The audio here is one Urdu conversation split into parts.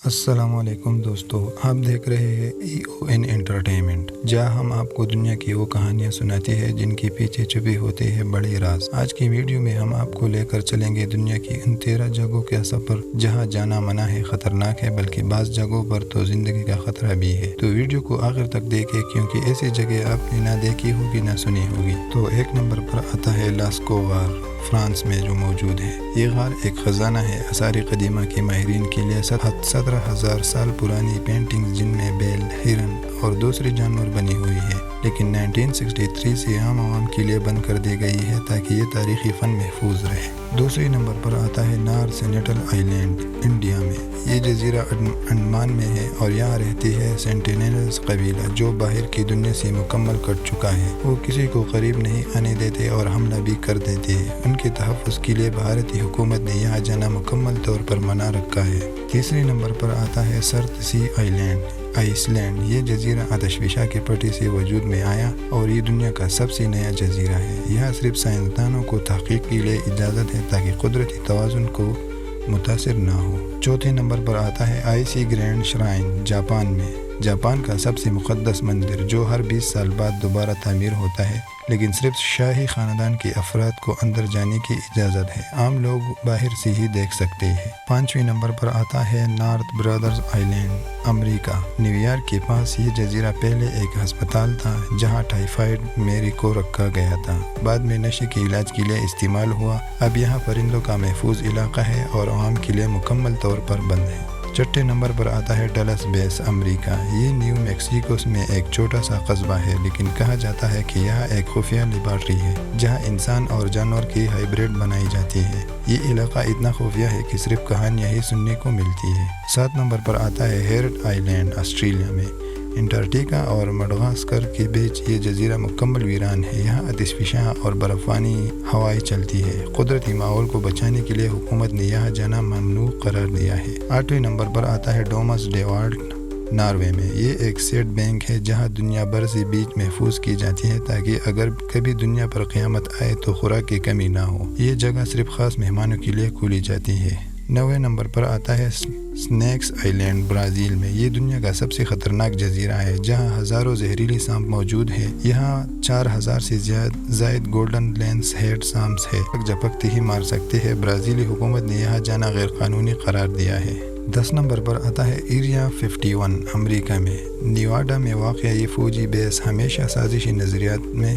السلام علیکم دوستو، آپ دیکھ رہے ہیں EON انٹرٹینمنٹ، جہاں ہم آپ کو دنیا کی وہ کہانیاں سناتے ہیں جن کے پیچھے چھپے ہوتے ہیں بڑے راز۔ آج کی ویڈیو میں ہم آپ کو لے کر چلیں گے دنیا کی ان 13 جگہوں کا سفر جہاں جانا منع ہے، خطرناک ہے، بلکہ بعض جگہوں پر تو زندگی کا خطرہ بھی ہے۔ تو ویڈیو کو آخر تک دیکھیں کیونکہ ایسی جگہ آپ نے نہ دیکھی ہوگی نہ سنی ہوگی۔ تو ایک نمبر پر آتا ہے لاسکو غار، فرانس میں جو موجود ہے۔ یہ غار ایک خزانہ ہے آثار قدیمہ کے ماہرین کے لیے۔ 17,000 سال پرانی پینٹنگز جن میں بیل، ہرن اور دوسرے جانور بنی ہوئی ہے، لیکن 1963 سے عام کے لیے بند کر دی گئی ہے تاکہ یہ تاریخی فن محفوظ رہے۔ دوسرے نمبر پر آتا ہے نارتھ سینٹرل آئی لینڈ، انڈیا میں۔ یہ جزیرہ انڈمان میں ہے اور یہاں رہتی ہے سینٹینیلز قبیلہ جو باہر کی دنیا سے مکمل کٹ چکا ہے۔ وہ کسی کو قریب نہیں آنے دیتے اور حملہ بھی کر دیتے ہیں۔ ان کے تحفظ کے لیے بھارتی حکومت نے یہاں جانا مکمل طور پر منع رکھا ہے۔ تیسرے نمبر پر آتا ہے سرت سی آئس لینڈ۔ یہ جزیرہ آتش فشاں کی پٹی سے وجود میں آیا اور یہ دنیا کا سب سے نیا جزیرہ ہے۔ یہاں صرف سائنسدانوں کو تحقیق کے لیے اجازت ہے تاکہ قدرتی توازن کو متاثر نہ ہو۔ چوتھے نمبر پر آتا ہے آئسی گرینڈ شرائن، جاپان میں۔ جاپان کا سب سے مقدس مندر جو ہر 20 سال بعد دوبارہ تعمیر ہوتا ہے، لیکن صرف شاہی خاندان کے افراد کو اندر جانے کی اجازت ہے، عام لوگ باہر سے ہی دیکھ سکتے ہیں۔ پانچویں نمبر پر آتا ہے نارتھ برادرز آئی لینڈ، امریکہ۔ نیو یارک کے پاس یہ جزیرہ پہلے ایک ہسپتال تھا جہاں ٹائیفائڈ میری کو رکھا گیا تھا، بعد میں نشے کے علاج کے لیے استعمال ہوا۔ اب یہاں پرندوں کا محفوظ علاقہ ہے اور عوام کے لیے مکمل طور پر بند ہے۔ چھٹے نمبر پر آتا ہے ڈلس بیس، امریکہ۔ یہ نیو میکسیکو میں ایک چھوٹا سا قصبہ ہے، لیکن کہا جاتا ہے کہ یہاں ایک خفیہ لیبارٹری ہے جہاں انسان اور جانور کی ہائبرڈ بنائی جاتی ہے۔ یہ علاقہ اتنا خفیہ ہے کہ صرف کہانیاں ہی سننے کو ملتی ہے۔ 7 نمبر پر آتا ہے ہیرٹ آئی لینڈ، آسٹریلیا میں۔ انٹارکٹیکا اور مڈغاسکر کے بیچ یہ جزیرہ مکمل ویران ہے۔ یہاں آتش فشاں اور برفانی ہوائیں چلتی ہے۔ قدرتی ماحول کو بچانے کے لیے حکومت نے یہاں جانا ممنوع قرار دیا ہے۔ 8ویں نمبر پر آتا ہے ڈومس ڈیوارڈ، ناروے میں۔ یہ ایک سیڈ بینک ہے جہاں دنیا بھر سے بیج محفوظ کی جاتی ہے تاکہ اگر کبھی دنیا پر قیامت آئے تو خوراک کی کمی نہ ہو۔ یہ جگہ صرف خاص مہمانوں کے لیے کھولی جاتی ہے۔ 9ویں نمبر پر آتا ہے سنیکس آئی لینڈ، برازیل میں۔ یہ دنیا کا سب سے خطرناک جزیرہ ہے جہاں ہزاروں زہریلی سانپ موجود ہیں۔ یہاں 4000 سے زائد گولڈن لینس ہیڈ سانپس ہے، جھپکتے ہی مار سکتے ہیں۔ برازیلی حکومت نے یہاں جانا غیر قانونی قرار دیا ہے۔ 10 نمبر پر آتا ہے ایریا 51، امریکہ میں۔ نیواڈا میں واقع یہ فوجی بیس ہمیشہ سازشی نظریات میں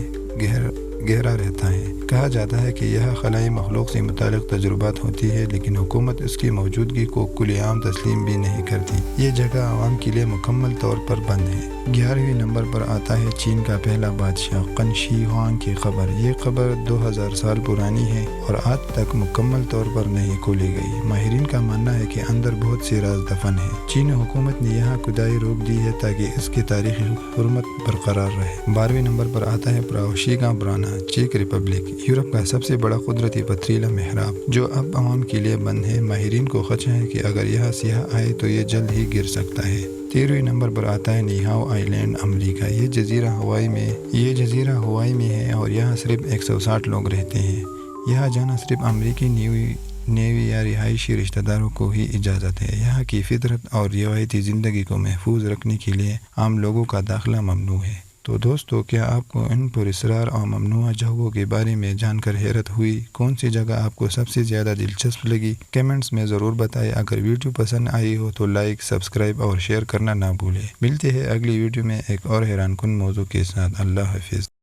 گہرا رہتا ہے۔ کہا جاتا ہے کہ یہاں خلائی مخلوق سے متعلق تجربات ہوتی ہے، لیکن حکومت اس کی موجودگی کو کھلے عام تسلیم بھی نہیں کرتی۔ یہ جگہ عوام کے لیے مکمل طور پر بند ہے۔ 11ویں نمبر پر آتا ہے چین کا پہلا بادشاہ قن شی ہوانگ کی قبر۔ یہ قبر 2000 سال پرانی ہے اور آج تک مکمل طور پر نہیں کھولی گئی۔ ماہرین کا ماننا ہے کہ اندر بہت سے راز دفن ہیں۔ چینی حکومت نے یہاں کھدائی روک دی ہے تاکہ اس کی تاریخی حرمت برقرار رہے۔ 12ویں نمبر پر آتا ہے پراوشیگا برانا، چیک ریپبلک۔ یورپ کا سب سے بڑا قدرتی پتھریلا محراب جو اب عوام کے لیے بند ہے۔ ماہرین کو خدشہ ہے کہ اگر یہاں سیاح آئے تو یہ جلد ہی گر سکتا ہے۔ 13ویں نمبر پر آتا ہے نیہاؤ آئی لینڈ، امریکہ۔ یہ جزیرہ ہوائی میں ہے اور یہاں صرف 160 لوگ رہتے ہیں۔ یہاں جانا صرف امریکی نیوی یا رہائشی رشتہ داروں کو ہی اجازت ہے۔ یہاں کی فطرت اور روایتی زندگی کو محفوظ رکھنے کے لیے عام لوگوں کا داخلہ ممنوع ہے۔ تو دوستو، کیا آپ کو ان پراسرار اور ممنوعہ جگہوں کے بارے میں جان کر حیرت ہوئی؟ کون سی جگہ آپ کو سب سے زیادہ دلچسپ لگی؟ کمنٹس میں ضرور بتائیں۔ اگر ویڈیو پسند آئی ہو تو لائک، سبسکرائب اور شیئر کرنا نہ بھولیں۔ ملتے ہیں اگلی ویڈیو میں ایک اور حیران کن موضوع کے ساتھ۔ اللہ حافظ۔